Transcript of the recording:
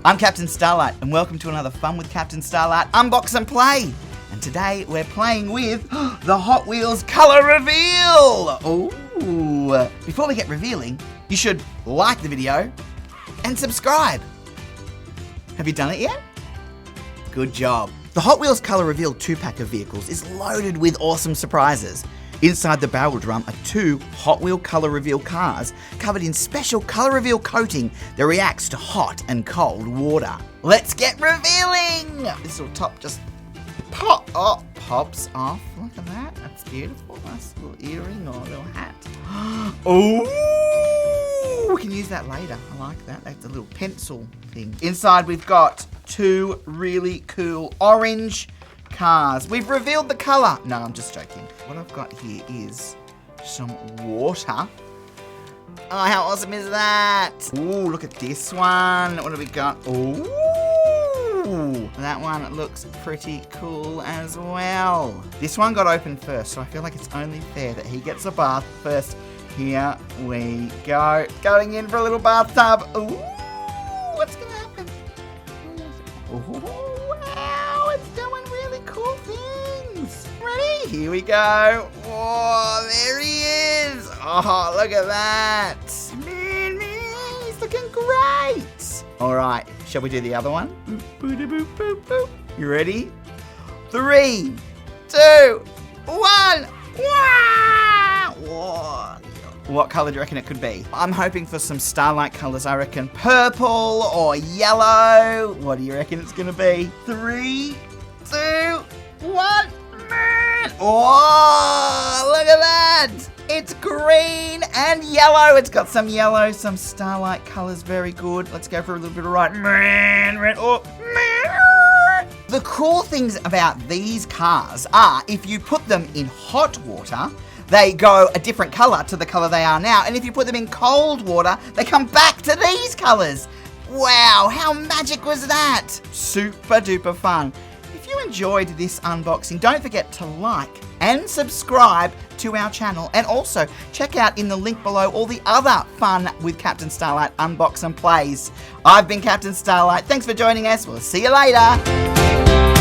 I'm Captain Starlight, and welcome to another Fun with Captain Starlight Unbox and Play. And today we're playing with the Hot Wheels Colour Reveal. Ooh! Before we get revealing, you should like the video and subscribe. Have you done it yet? Good job. The Hot Wheels Colour Reveal 2-pack of vehicles is loaded with awesome surprises. Inside the barrel drum are 2 Hot Wheel Colour Reveal cars covered in special colour reveal coating that reacts to hot and cold water. Let's get revealing! This little top just pops off. Look at that. That's beautiful. Nice little earring or a little hat. Oh! We can use that later. I like that. That's a little pencil thing. Inside we've got 2 really cool orange cars. We've revealed the colour. No, I'm just joking. What I've got here is some water. Oh, how awesome is that? Ooh, look at this one. What have we got? Ooh, that one looks pretty cool as well. This one got opened first, so I feel like it's only fair that he gets a bath first. Here we go. Going in for a little bathtub. Ooh, what's gonna happen? Ooh. Ready? Here we go. Oh, there he is. Oh, look at that. Man, he's looking great. All right, shall we do the other one? You ready? 3, 2, 1. Wow. What colour do you reckon it could be? I'm hoping for some Starlight colours. I reckon purple or yellow. What do you reckon it's going to be? 3, 2, 1. Oh, look at that! It's green and yellow. It's got some yellow, some Starlight colours. Very good. Let's go for a little bit of red. Oh, the cool things about these cars are if you put them in hot water, they go a different colour to the colour they are now. And if you put them in cold water, they come back to these colours. Wow, how magic was that? Super duper fun. If you enjoyed this unboxing, don't forget to like and subscribe to our channel, and also check out in the link below all the other Fun with Captain Starlight unbox and plays. I've been Captain Starlight. Thanks for joining us. We'll see you later.